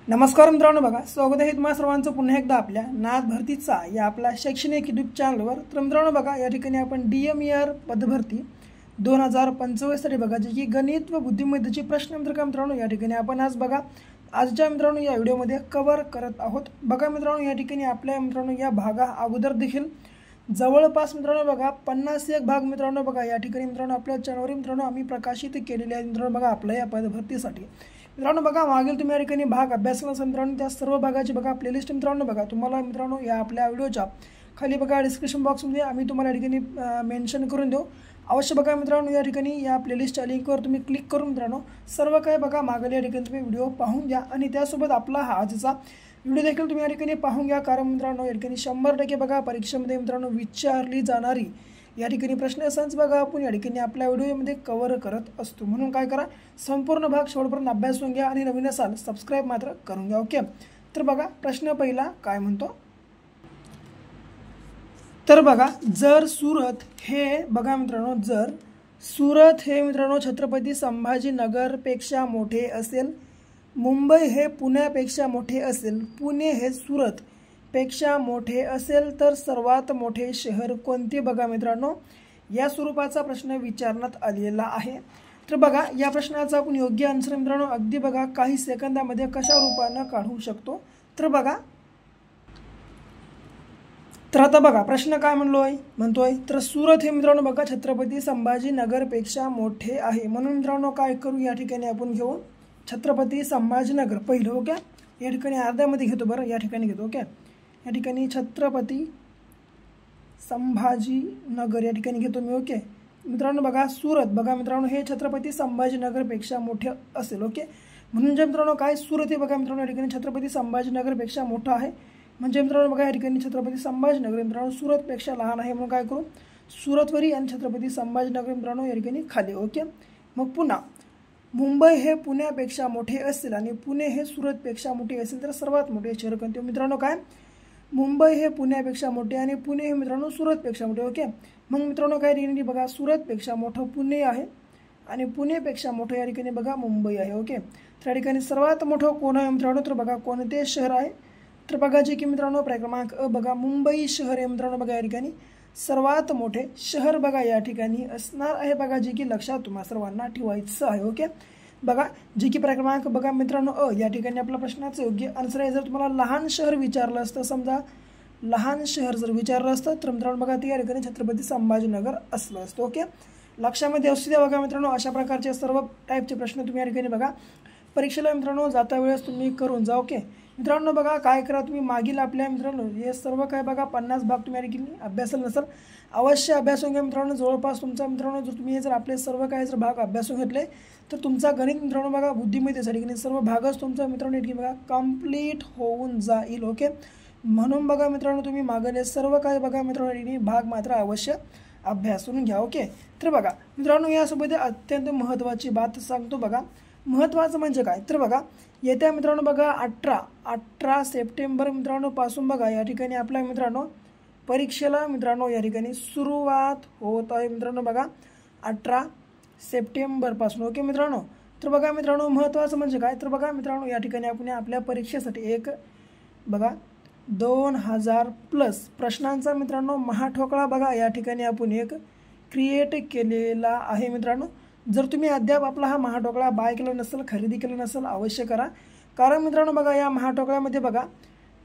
नमस्कार मित्रांनो, बघा स्वागत आहे तुम्हा सर्वांचं पुन्हा एकदा आपल्या नाथ भरतीचा या आपल्या शैक्षणिक यूट्यूब चॅनलवर। तर मित्रांनो बघा, या ठिकाणी आपण DMER पदभरती 2025 साठी बघा जे की गणित व बुद्धिमत्तेचे प्रश्न मित्रांनो या ठिकाणी आपण आज बघा आजच्या मित्रांनो या व्हिडिओमध्ये कव्हर करत आहोत। बघा मित्रांनो, या ठिकाणी आपल्या मित्रांनो या भागा अगोदर देखील जवळपास मित्रांनो बघा 51 भाग मित्रांनो बघा या ठिकाणी मित्रांनो आपल्या चॅनलवर मित्रांनो आम्ही प्रकाशित केलेले आहेत मित्रांनो बघा आपल्या या पदभरतीसाठी। मित्रांनो बघा मागील तुम्ही या ठिकाणी भाग अभ्यास केला मित्रांनो, त्या सर्व भागाची बघा प्लेलिस्ट मित्रांनो बघा तुम्हाला मित्रांनो या आपल्या व्हिडिओच्या खाली बघा डिस्क्रिप्शन बॉक्समध्ये आम्ही तुम्हाला या ठिकाणी मेन्शन करून देऊ। अवश्य बघा मित्रांनो या ठिकाणी या प्लेलिस्टच्या लिंकवर तुम्ही क्लिक करून मित्रांनो सर्व काही बघा मागील या ठिकाणी तुम्ही व्हिडिओ पाहून घ्या आणि त्यासोबत आपला हा आजचा व्हिडिओ देखील तुम्ही या ठिकाणी पाहून घ्या। कारण मित्रांनो या ठिकाणी 100% बघा परीक्षेमध्ये मित्रांनो विचारली जाणारी या ठिकाणी प्रश्नसंच बघा आपण या ठिकाणी आपल्या व्हिडिओमध्ये कव्हर करत असतो। म्हणून काय करा, संपूर्ण भाग शेवटपर्यंत अभ्यास करून घ्या आणि नवीन असाल सबस्क्राइब मात्र करून घ्या। ओके, तर बघा प्रश्न पहिला काय म्हणतो, तर बघा जर सुरत हे बघा मित्रांनो जर सुरत हे मित्रांनो छत्रपती संभाजीनगर पेक्षा मोठे असेल, मुंबई हे पुण्यापेक्षा मोठे असेल, पुणे हे सुरत पेक्षा मोठे असेल तर सर्वात मोठे शहर कोणते बघा मित्रांनो या स्वरूपाचा प्रश्न विचारण्यात आलेला आहे। तर बघा या प्रश्नाचा आपण योग्य आन्सर मित्रांनो अगदी बघा काही सेकंदामध्ये कशा रूपाने काढू शकतो। तर बघा तर आता बघा प्रश्न काय म्हणतोय तर सुरत हे मित्रांनो बघा छत्रपती संभाजीनगर पेक्षा मोठे आहे। म्हणून मित्रांनो काय करू, या ठिकाणी आपण घेऊ छत्रपती संभाजीनगर पहिलं। ओके, या ठिकाणी अर्ध्यामध्ये घेतो बरं, या ठिकाणी घेतो। ओके, या ठिकाणी छत्रपती संभाजीनगर या ठिकाणी घेतो मी। ओके मित्रांनो बघा सुरत बघा मित्रांनो हे छत्रपती संभाजीनगर पेक्षा मोठे असेल। ओके, म्हणजे मित्रांनो काय सुरत हे बघा मित्रांनो या ठिकाणी छत्रपती संभाजीनगर पेक्षा मोठा आहे, म्हणजे मित्रांनो बघा या ठिकाणी छत्रपती संभाजीनगर मित्रांनो सुरत पेक्षा लहान आहे। म्हणून काय करू, सुरतवरी आणि छत्रपती संभाजीनगर मित्रांनो या ठिकाणी खाली। ओके, मग पुन्हा मुंबई हे पुण्यापेक्षा मोठे असेल आणि पुणे हे सुरतपेक्षा मोठे असेल तर सर्वात मोठे शहर कोणते मित्रांनो काय, मुंबई हे पुण्यापेक्षा मोठे आणि पुणे हे मित्रांनो सुरतपेक्षा मोठे। ओके, मग मित्रांनो काय ठिकाणी बघा सुरतपेक्षा मोठं पुणे आहे आणि पुणेपेक्षा मोठं या ठिकाणी बघा मुंबई आहे। ओके, त्या ठिकाणी सर्वात मोठं कोण आहे मित्रांनो, तर बघा कोणते शहर आहे, तर बघा जे की मित्रांनो क्रमांक बघा मुंबई शहर आहे मित्रांनो बघा या ठिकाणी सर्वात मोठे शहर बघा या ठिकाणी असणार आहे बघा, जे की लक्षात तुम्हा सर्वांना ठेवायचं आहे। ओके, बघा जे की क्रमांक बघा मित्रांनो या ठिकाणी आपल्या प्रश्नाचं योग्य आन्सर आहे। जर तुम्हाला लहान शहर विचारलं असतं, समजा लहान शहर जर विचारलं असतं तर मित्रांनो बघा ते या ठिकाणी छत्रपती संभाजीनगर असलं असतं। ओके, लक्षामध्ये असू द्या बघा मित्रांनो अशा प्रकारचे सर्व टाईपचे प्रश्न तुम्ही या ठिकाणी बघा परीक्षेला मित्रांनो जाता वेळेस तुम्ही करून जा। ओके मित्रांनो बघा काय करा, तुम्ही मागील आपल्या मित्रांनो हे सर्व काय बघा 50 भाग तुम्ही या ठिकाणी अभ्यासाला नसेल अवश्य अभ्यासून घ्या मित्रांनो। जवळपास तुमचा मित्रांनो जर तुम्ही जर आपले सर्व काय जर भाग अभ्यासून घेतले तर तुमचा गणित मित्रांनो बघा बुद्धिमत्तेसाठी सर्व भागच तुमचा मित्रांनो या ठिकाणी बघा कंप्लीट होऊन जाईल। ओके, म्हणून बघा मित्रांनो तुम्ही मागले सर्व काय बघा मित्रांनो या ठिकाणी भाग मात्र अवश्य अभ्यासून घ्या। ओके, तर बघा मित्रांनो यासोबत अत्यंत महत्त्वाची बात सांगतो बघा, महत्त्वाचं म्हणजे काय, तर बघा येत्या मित्रांनो बघा 18 सप्टेंबर मित्रांनो पासून बघा या ठिकाणी आपल्या मित्रांनो परीक्षेला मित्रांनो या ठिकाणी सुरुवात होत आहे मित्रांनो बघा 18 सप्टेंबर पासून। ओके मित्रांनो, तर बघा मित्रांनो महत्त्वाचं म्हणजे काय, तर बघा मित्रांनो या ठिकाणी आपण आपल्या परीक्षेसाठी एक बघा 2000+ प्रश्नांचा मित्रांनो महाठोकळा बघा या ठिकाणी आपण एक क्रिएट केलेला आहे मित्रांनो। जर तुम्ही अद्याप आपला हा महाठोकळा बाय केला नसेल, खरेदी केला नसेल अवश्य करा। कारण मित्रांनो बघा या महाठोकळ्यामध्ये बघा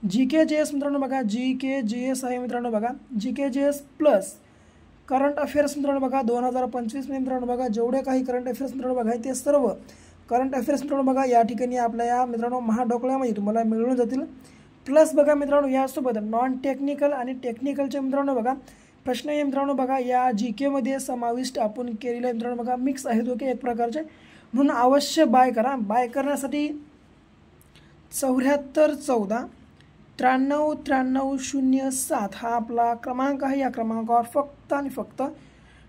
GK/GS मित्रांनो बघा GK/GS आहे मित्रांनो बघा GK/GS प्लस करंट अफेअर्स मित्रांनो बघा 2025 मित्रांनो बघा जेवढे काही करंट अफेअर्स मित्रांनो बघा ते सर्व करंट अफेअर्स मित्रांनो बघा या ठिकाणी आपल्या या मित्रांनो महाठोकळ्यामध्ये तुम्हाला मिळून जातील। प्लस बघा मित्रांनो यासोबत नॉन टेक्निकल आणि टेक्निकलचे मित्रांनो बघा प्रश्न हे मित्रांनो बघा या GK मध्ये समाविष्ट आपण केलेले मित्रांनो बघा मिक्स आहेत। ओके, एक प्रकारचे, म्हणून अवश्य बाय करा। बाय करण्यासाठी 74 14 93 93 07 हा आपला क्रमांक आहे। या क्रमांकावर फक्त आणि फक्त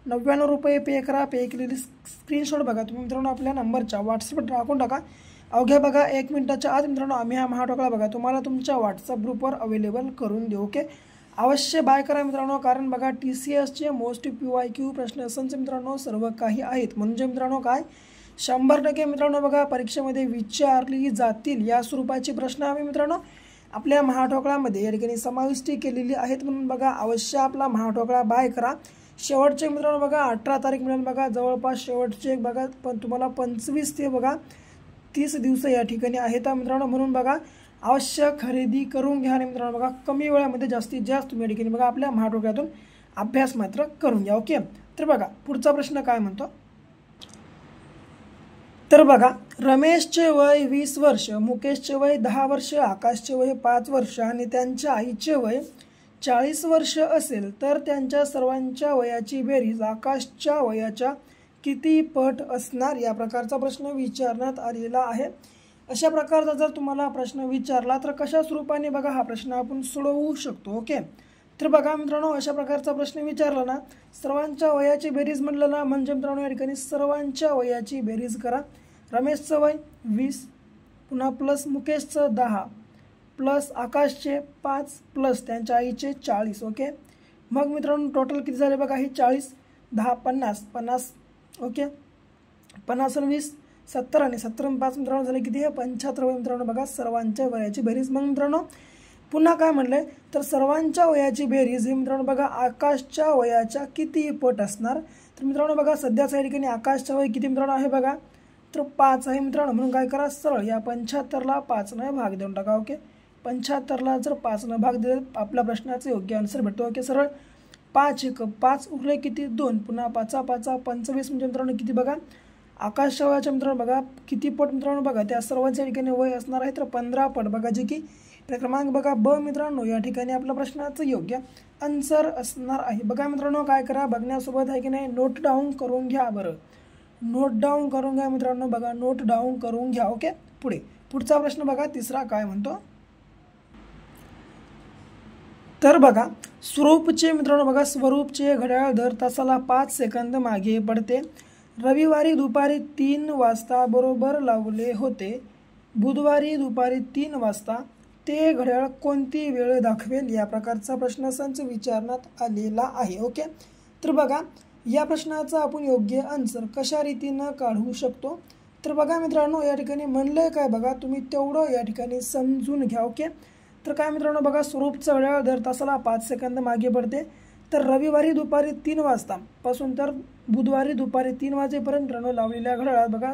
99 रुपये पे करा। पे केलेली स्क्रीनशॉट बघा तुम्ही मित्रांनो आपल्या नंबरच्या व्हॉट्सअपवर टाकून टाका। अवघ्या बघा 1 मिनिटाच्या आत मित्रांनो आम्ही हा महाठोकळा बघा तुम्हाला तुमच्या व्हॉट्सअप ग्रुपवर अवेलेबल करून देऊ। ओके, अवश्य बाय करा मित्रांनो, कारण बघा TCSचे मोस्ट PYQ प्रश्न असंच मित्रांनो सर्व काही आहेत। म्हणजे मित्रांनो काय 100% मित्रांनो बघा परीक्षेमध्ये विचारली जातील या स्वरूपाचे प्रश्न आम्ही मित्रांनो आपल्या महाठोकळामध्ये या ठिकाणी समाविष्ट केलेली आहेत, म्हणून बघा अवश्य आपला महाठोकळा बाय करा। शेवटचे मित्रांनो बघा 18 तारीख मिळाली बघा, जवळपास शेवटचे बघा पण तुम्हाला 25 ते बघा 30 दिवस या ठिकाणी आहेत मित्रांनो, म्हणून बघा अवश्य खरेदी करून घ्या मित्रांनो बघा। कमी वेळामध्ये जास्तीत जास्त तुम्ही या ठिकाणी बघा आपल्या महाठोकळ्यातून अभ्यास मात्र करून घ्या। ओके, तर बघा पुढचा प्रश्न काय म्हणतो, तर बघा रमेशचे वय 20 वर्ष, मुकेशचे वय 10 वर्ष, आकाशचे वय 5 वर्ष आणि त्यांच्या आईचे वय 40 वर्ष असेल तर त्यांच्या सर्वांच्या वयाची बेरीज आकाशच्या वयाच्या किती पट असणार, या प्रकारचा प्रश्न विचारण्यात आलेला आहे। अशा प्रकारचा जर तुम्हाला प्रश्न विचारला तर कशा स्वरूपाने बघा हा प्रश्न आपण सोडवू शकतो। ओके, तर बघा मित्रांनो अशा प्रकारचा प्रश्न विचारला ना, सर्वांच्या वयाची बेरीज म्हणलं ना म्हणजे मित्रांनो या ठिकाणी सर्वांच्या वयाची बेरीज करा। रमेशचं वय 20 पुन्हा प्लस मुकेशचं 10 प्लस आकाशचे 5 प्लस त्यांच्या आईचे 40। ओके, मग मित्रांनो टोटल किती झाले बघा हे 40 10 50 ओके 50 आणि 20 70 आणि 70 आणि 5 मित्रांनो झाले किती हे 75 वय मित्रांनो बघा सर्वांच्या वयाची बेरीज। मग मित्रांनो पुन्हा काय म्हणले तर सर्वांच्या वयाची बेरीज हे मित्रांनो बघा आकाशच्या वयाच्या किती पट असणार, तर मित्रांनो बघा सध्याच्या या ठिकाणी आकाशच्या वय किती मित्रांनो आहे बघा तर 5 आहे मित्रांनो, म्हणून काय करा सरळ या 75ला 5ने भाग देऊन टाका। ओके, 75ला जर 5ने भाग दिले आपल्या प्रश्नाचं योग्य आन्सर भेटतो। ओके, सरळ 5 1 5 उरले किती 2 पुन्हा 5 5 25 म्हणजे मित्रांनो किती बघा आकाशच्या वयाच्या मित्रांनो बघा किती पट मित्रांनो बघा त्या सर्वांच्या ठिकाणी वय असणार आहे तर 15 पट बघा, जे की क्रमांक बघा ब मित्रांनो या ठिकाणी आपल्या प्रश्नाचं योग्य आन्सर असणार आहे। बघा मित्रांनो काय करा बघण्यासोबत आहे की नाही नोट डाऊन करून घ्या, बरं नोट डाऊन करून घ्या मित्रांनो बघा नोट डाऊन करून घ्या। ओके, पुढचा प्रश्न बघा तिसरा काय म्हणतो, तर बघा स्वरूपचे मित्रांनो बघा स्वरूपचे घड्याळ दर तासाला 5 सेकंद मागे पडते, रविवारी दुपारी 3 वाजता बरोबर लावले होते, बुधवारी दुपारी 3 वाजता ते घड्याळ कोणती वेळ दाखवेल, या प्रकारचा प्रश्नसंच विचारण्यात आलेला आहे। ओके, तर बघा या प्रश्नाचा आपण योग्य आन्सर कशा रीतीनं काढू शकतो, तर बघा मित्रांनो या ठिकाणी म्हणले काय बघा तुम्ही तेवढं या ठिकाणी समजून घ्या। ओके, तर काय मित्रांनो बघा स्वरूपचं घड्याळ दर तासाला 5 सेकंद मागे पडते, तर रविवारी दुपारी 3 वाजतापासून तर बुधवारी दुपारी 3 वाजेपर्यंत मित्रांनो लावलेल्या घड्याळात बघा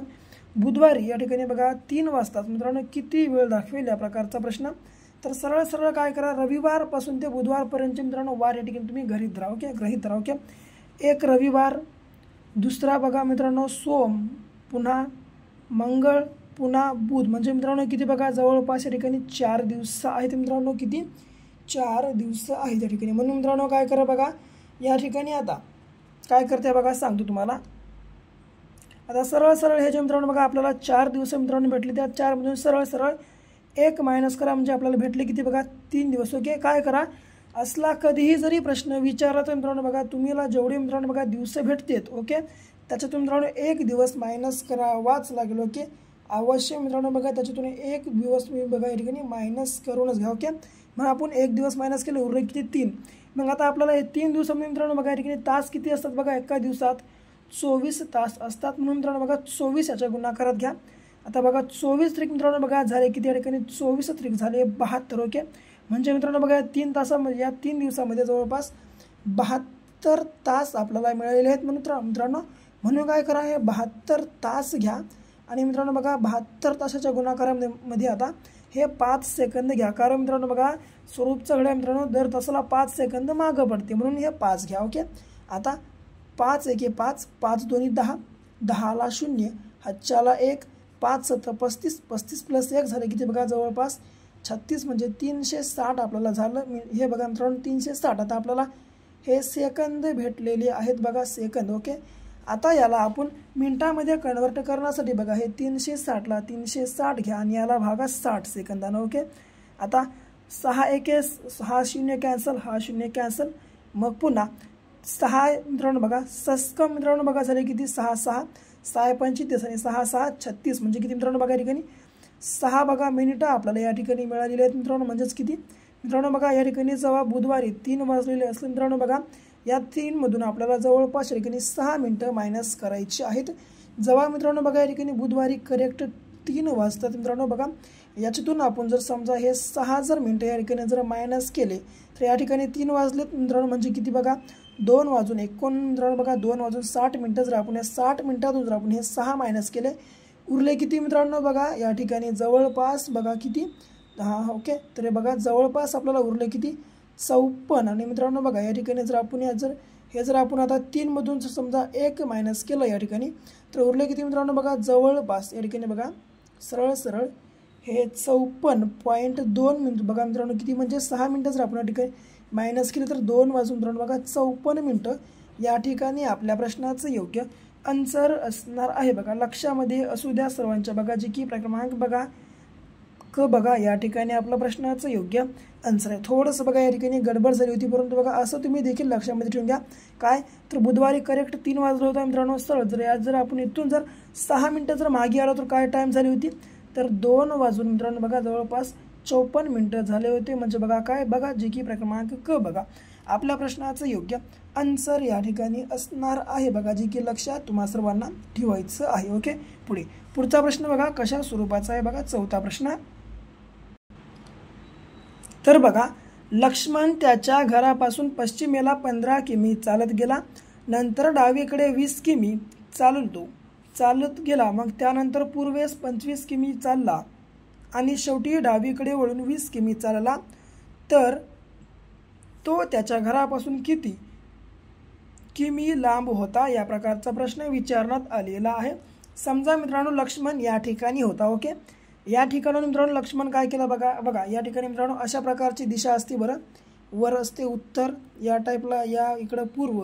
बुधवारी या ठिकाणी बघा 3 वाजता मित्रांनो किती वेळ दाखवेल, या प्रकारचा प्रश्न। तर सरळ सरळ काय करा रविवारपासून ते बुधवारपर्यंतचे मित्रांनो वार या ठिकाणी तुम्ही गृहीत धरा। ओके, गृहीत धरा। ओके, एक रविवार, दुसरा बघा मित्रांनो सोम, पुन्हा मंगळ, पुन्हा बुध म्हणजे मित्रांनो किती बघा जवळपास या ठिकाणी 4 दिवस आहेत मित्रांनो, किती 4 दिवस आहेत या ठिकाणी। म्हणून मित्रांनो काय करा बघा या ठिकाणी आता काय करते बघा सांगतो तुम्हाला, आता सरळ सरळ हे जे मित्रांनो बघा आपल्याला 4 दिवस मित्रांनो भेटले, त्या 4 मधून सरळ सरळ 1 मायनस करा म्हणजे आपल्याला भेटले किती बघा 3 दिवस। ओके, काय करा असला कधीही जरी प्रश्न विचारला तर मित्रांनो बघा तुम्हाला जेवढे मित्रांनो बघा दिवस भेटतात ओके त्याच्यातून मित्रांनो 1 दिवस मायनस करावाच लागेल। ओके, अवश्य मित्रांनो बघा त्याच्यातून 1 दिवस तुम्ही बघा या ठिकाणी मायनस करूनच घ्या। ओके, मग आपण 1 दिवस मायनस केले उरले किती 3, मग आता आपल्याला हे 3 दिवसामध्ये मित्रांनो बघा या ठिकाणी तास किती असतात बघा एका दिवसात 24 तास असतात, म्हणून मित्रांनो बघा 24 याच्या गुणाकारात घ्या। आता बघा 24 त्रिक मित्रांनो बघा झाले किती या ठिकाणी 24 त्रिक झाले 72। ओके, म्हणजे मित्रांनो बघा 3 तासामध्ये या 3 दिवसामध्ये जवळपास 72 तास आपल्याला मिळालेले आहेत। मित्रांनो म्हणून काय करा हे 72 तास घ्या आणि मित्रांनो बघा 72 तासाच्या गुणाकारामध्ये आता हे 5 सेकंद घ्या, कारण मित्रांनो बघा स्वरूपचं घड्याळ मित्रांनो दर तासाला 5 सेकंद मागं पडते म्हणून हे 5 घ्या। ओके, आता 5 1 5 5 2 10 10ला 0 5ला 1 5 7 35 35 प्लस 1 झाले किती बघा जवळपास 36 म्हणजे 360 आपल्याला झालं। हे बघा मित्रांनो 360 आता आपल्याला हे सेकंद भेटलेले आहेत बघा सेकंद। ओके, आता याला आपण मिनिटामध्ये कन्वर्ट करण्यासाठी बघा हे 360ला 360 घ्या आणि याला भागा 60 सेकंदानं। ओके, आता 6 1 6 0 कॅन्सल, हा 0 कॅन्सल, मग पुन्हा 6 मित्रांनो बघा सस्क मित्रांनो बघा झाले किती 6 6 6 25 आणि 6 6 36 म्हणजे किती मित्रांनो बघा या ठिकाणी 6 बघा मिनिटं आपल्याला या ठिकाणी मिळालेली आहेत मित्रांनो, म्हणजेच किती मित्रांनो बघा या ठिकाणी जेव्हा बुधवारी 3 वाजलेले असले मित्रांनो बघा या 3 मधून आपल्याला जवळपास या ठिकाणी 6 मिनिटं मायनस करायची आहेत, जेव्हा मित्रांनो बघा या ठिकाणी बुधवारी करेक्ट 3 वाजतात मित्रांनो बघा, याच्यातून आपण जर समजा हे 6 जर मिनटं या ठिकाणी जर मायनस केले तर या ठिकाणी 3 वाजलेत मित्रांनो, म्हणजे किती बघा 2 वाजून मित्रांनो बघा 2 वाजून 60 मिनटं. जर आपण या 60 मिनटातून जर आपण हे 6 मायनस केले उरले किती मित्रांनो बघा या ठिकाणी जवळपास बघा किती 10. ओके, तर हे बघा जवळपास आपल्याला उरले किती 54. आणि मित्रांनो बघा या ठिकाणी जर आपण जर आपण आता 3 मधून समजा 1 मायनस केलं या ठिकाणी तर उरले किती मित्रांनो बघा जवळपास या ठिकाणी बघा सरळ हे 54.2 मिनिट बघा मित्रांनो, किती म्हणजे 6 मिनटं जर आपण या ठिकाणी मायनस केले तर 2 वाजून मित्रांनो बघा 54 मिनटं या ठिकाणी आपल्या प्रश्नाचं योग्य आन्सर असणार आहे. बघा लक्षामध्ये असू द्या सर्वांच्या. बघा जी की क्रमांक बघा क बघा या ठिकाणी आपल्या प्रश्नाचं योग्य आन्सर आहे. थोडंसं बघा या ठिकाणी गडबड झाली होती, परंतु बघा असं तुम्ही देखील लक्षामध्ये ठेवून घ्या. काय तर बुधवारी करेक्ट 3 वाजलं होतं मित्रांनो सरळ. जर आपण इथून जर 6 मिनटं जर मागे आलो तर काय टाईम झाली होती तर 2 वाजून मित्रांनो बघा जवळपास 54 मिनटं झाले होते. म्हणजे बघा काय बघा जी की क्रमांक क बघा आपल्या प्रश्नाचं योग्य आन्सर या ठिकाणी असणार आहे. बघा जी की लक्षात तुम्हा सर्वांना ठेवायचं आहे. ओके, पुढचा प्रश्न बघा कशा स्वरूपाचा आहे बघा 4था प्रश्न. तर बघा लक्ष्मण त्याच्या घरापासून पश्चिमेला 15 किमी चालत गेला, नंतर डावीकडे 20 किमी चालत गेला, मग त्यानंतर पूर्वेस 25 किमी चालला आणि शेवटी डावीकडे वळून 20 किमी चालला, तर तो त्याच्या घरापासून किती किमी लांब होता. या प्रकारचा प्रश्न विचारण्यात आलेला आहे. समजा मित्रांनो लक्ष्मण या ठिकाणी होता. ओके, या ठिकाणी मित्रांनो लक्ष्मण काय केलं बघा या ठिकाणी मित्रांनो अशा प्रकारची दिशा असते बरं, वर असते उत्तर या टाईपला, या इकडं पूर्व,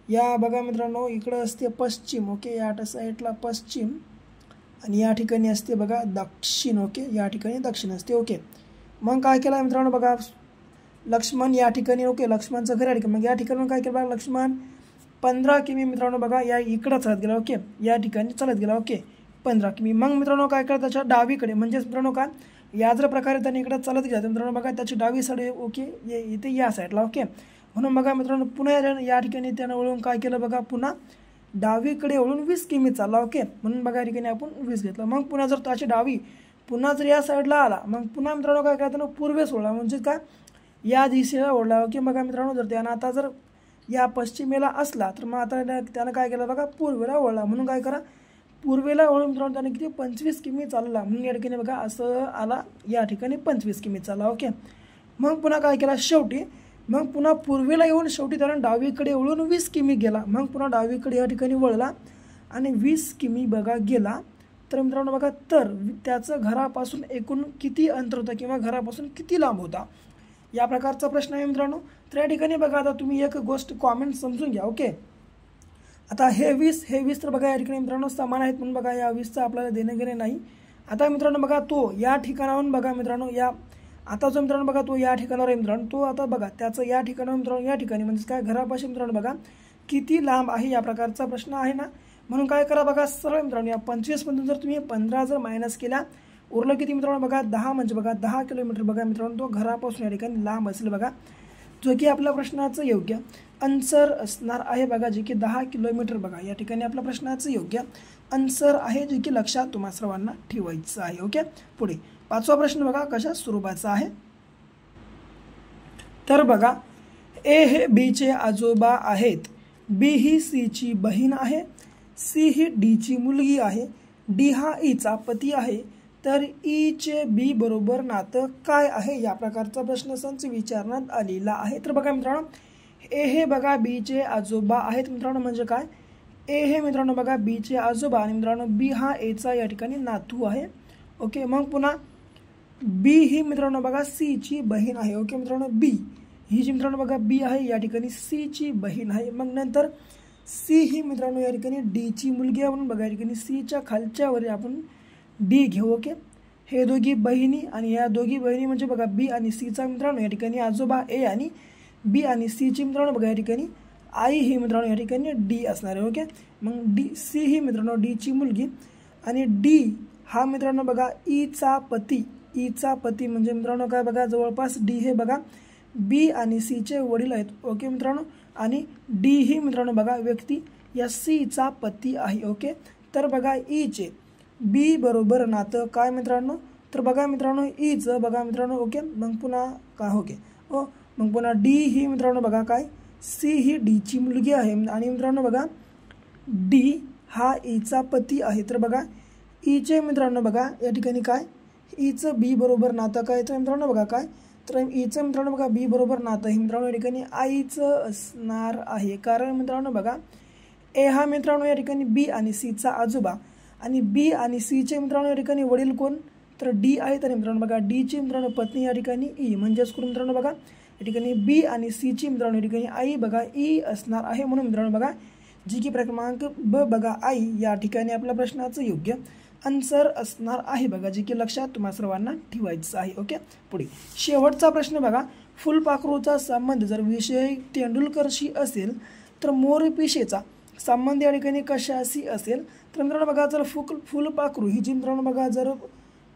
या बघा मित्रांनो इकडं असते पश्चिम. ओके, या साईडला पश्चिम आणि या ठिकाणी असते बघा दक्षिण. ओके, या ठिकाणी दक्षिण असते. ओके, मग काय केलं मित्रांनो बघा लक्ष्मण या ठिकाणी. ओके, लक्ष्मणचं घर या ठिकाणी. मग या ठिकाणी काय केलं बघा लक्ष्मण 15 किमी मित्रांनो बघा या इकडं चालत गेला. ओके, या ठिकाणी चालत गेला. ओके, 15 किमी. मग मित्रांनो काय करत त्याच्या डावीकडे, म्हणजे मित्रांनो काय या जर प्रकारे त्याने इकडे चालत गेला तर मित्रांनो बघा त्याची डावी साईड. ओके, इथे या साईडला. ओके, म्हणून बघा मित्रांनो पुन्हा या ठिकाणी त्यानं वळून काय केलं बघा पुन्हा डावीकडे वळून 20 किमी चालला. ओके, म्हणून बघा या ठिकाणी आपण 20 घेतलं. मग पुन्हा जर त्याची डावी पुन्हा जर या साईडला आला, मग पुन्हा मित्रांनो काय करताना पूर्वेस वळला, म्हणजे काय या दिशेला ओढला. ओके, बघा मित्रांनो जर त्यानं आता जर या पश्चिमेला असला तर मग आता त्यानं काय केलं बघा पूर्वेला वळला, म्हणून काय करा पूर्वेला वळून मित्रांनो त्याने किती 25 किमी चालला, म्हणून या ठिकाणी बघा असं आला या ठिकाणी 25 किमी चालला. ओके, मग पुन्हा काय केला शेवटी, मग पुन्हा पूर्वेला येऊन शेवटी त्यानं डावीकडे वळून 20 किमी गेला. मग पुन्हा डावीकडे या ठिकाणी वळला आणि 20 किमी बघा गेला. तर मित्रांनो बघा तर त्याचं घरापासून एकूण किती अंतर होतं किंवा घरापासून किती लांब होता, या प्रकारचा प्रश्न आहे मित्रांनो. तर या ठिकाणी बघा आता तुम्ही एक गोष्ट कॉमेंट समजून घ्या. ओके, आता हे 20 तर बघा या ठिकाणी मित्रांनो समान आहेत, म्हणून बघा या 20चं आपल्याला देणं घेणे नाही. आता मित्रांनो बघा तो या ठिकाणाहून बघा मित्रांनो या आता जो मित्रांनो बघा तो या ठिकाणावर आहे मित्रांनो, तो आता बघा त्याचं या ठिकाणावर मित्रांनो या ठिकाणी म्हणजे काय घरापासून मित्रांनो बघा किती लांब आहे, या प्रकारचा प्रश्न आहे ना. म्हणून काय करा बघा सरळ मित्रांनो या 25 मधून जर तुम्ही 15 जर मायनस केला उरलं किती मित्रांनो बघा 10, म्हणजे बघा 10 किलोमीटर बघा मित्रांनो तो घरापासून या ठिकाणी लांब असेल बघा, जो की आपल्या प्रश्नाचं योग्य आन्सर असणार आहे. बघा जे की 10 किलोमीटर बघा या ठिकाणी आपल्या प्रश्नाचं योग्य आन्सर आहे, जे की लक्षात तुम्हा सर्वांना ठेवायचं आहे. ओके, पुढे 5वा प्रश्न बघा कशा स्वरूपाचा आहे. तर बघा ए हे बी चे आजोबा आहेत, बी ही सी ची बहीण आहे, सी ही डी ची मुलगी आहे, डी हा ईचा पती आहे, तर ई चे बी बरोबर नातं काय आहे, या प्रकारचा प्रश्न संच विचारण्यात आलेला आहे. तर बघा मित्रांनो ए हे बघा बी चे आजोबा आहेत मित्रांनो, म्हणजे काय ए हे मित्रांनो बघा बी चे आजोबा आणि मित्रांनो बी हा एचा या ठिकाणी नातू आहे. ओके, मग पुन्हा बी ही मित्रांनो बघा सी ची बहीण आहे. ओके मित्रांनो बी ही जी मित्रांनो बघा बी आहे या ठिकाणी सी ची बहीण आहे. मग नंतर सी ही मित्रांनो या ठिकाणी डी ची मुलगी आहे, म्हणून बघा या ठिकाणी सी च्या खालच्यावर आपण डी घेऊ. ओके, हे दोघी बहिणी आणि या दोघी बहिणी म्हणजे बघा बी आणि सीचा मित्रांनो या ठिकाणी आजोबा ए आणि बी आणि सी ची मित्रांनो बघा या ठिकाणी आई ही मित्रांनो या ठिकाणी डी असणार आहे. ओके, मग डी सी ही मित्रांनो डी ची मुलगी आणि डी हा मित्रांनो बघा ईचा पती म्हणजे मित्रांनो काय बघा जवळपास डी हे बघा बी आणि सी चे वडील आहेत. ओके मित्रांनो, आणि डी ही मित्रांनो बघा व्यक्ती या सी चा पती आहे. ओके, तर बघा ईचे बी बरोबर नातं काय मित्रांनो, तर बघा मित्रांनो ईचं बघा मित्रांनो ओके, मग पुन्हा काय ओके हो, मग पुन्हा डी ही मित्रांनो बघा काय सी ही डीची मुलगी आहे आणि मित्रांनो बघा डी हा ईचा पती आहे. तर बघा ईचे मित्रांनो बघा या ठिकाणी काय ईचं बी बरोबर नातं काय, तर मित्रांनो बघा काय, तर ईचं मित्रांनो बघा बी बरोबर नातं हे मित्रांनो या ठिकाणी आईचं असणार आहे. कारण मित्रांनो बघा ए हा मित्रांनो या ठिकाणी बी आणि सीचा आजोबा आणि बी आणि सीचे मित्रांनो या ठिकाणी वडील कोण, तर डी आहे. तर मित्रांनो बघा डीची मित्रांनो पत्नी या ठिकाणी ई, म्हणजेच करून मित्रांनो बघा या ठिकाणी बी आणि सीची मित्रांनो या ठिकाणी आई बघा ई असणार आहे. म्हणून मित्रांनो बघा जी की क्रमांक ब बघा आई या ठिकाणी आपल्या प्रश्नाचं योग्य आन्सर असणार आहे बघा, जे की लक्षात तुम्हा सर्वांना ठेवायचं आहे. ओके, पुढे शेवटचा प्रश्न बघा, फुलपाखरूचा संबंध जर विषय तेंडुलकरशी असेल तर मोरपिशेचा संबंध या ठिकाणी कशाशी असेल, तर मित्रांनो बघा जर फुलपाखरू ही जी मित्रांनो बघा जर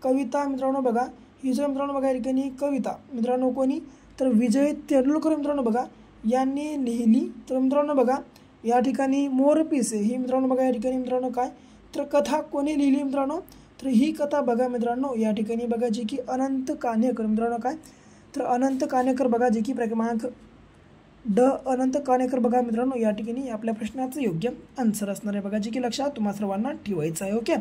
कविता मित्रांनो बघा ही जर मित्रांनो बघा या ठिकाणी कविता मित्रांनो कोणी, तर विजय तेंडुलकर मित्रांनो बघा यांनी लिहिली. तर मित्रांनो बघा या ठिकाणी मोरपिसे ही मित्रांनो बघा या ठिकाणी मित्रांनो काय, तर कथा कोणी लिहिली मित्रांनो, तर ही कथा बघा मित्रांनो या ठिकाणी बघा जी की अनंत काणेकर मित्रांनो काय, तर अनंत काणेकर बघा जे की क्रमांक ड अनंत काणेकर बघा मित्रांनो या ठिकाणी आपल्या प्रश्नाचं योग्य आन्सर असणार आहे बघा, जे की लक्षात तुम्हा सर्वांना ठेवायचं आहे. ओके,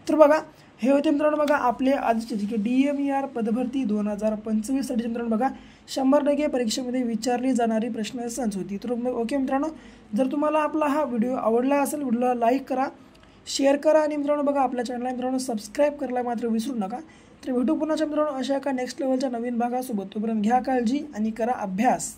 तर बघा हे होते मित्रांनो बघा आपले आजचे जे की DMER पदभरती 2025 साठी मित्रांनो बघा 100% परीक्षेमध्ये विचारली जाणारी प्रश्नसंच होती. तर ओके मित्रांनो, जर तुम्हाला आपला हा व्हिडिओ आवडला असेल व्हिडिओला लाईक करा, शेअर करा आणि मित्रांनो बघा आपल्या चॅनलला मित्रांनो सबस्क्राईब करायला मात्र विसरू नका. तर भेटू पुन्हा मित्रांनो अशा एका नेक्स्ट लेवलच्या नवीन भागासोबत. तोपर्यंत घ्या काळजी आणि करा अभ्यास.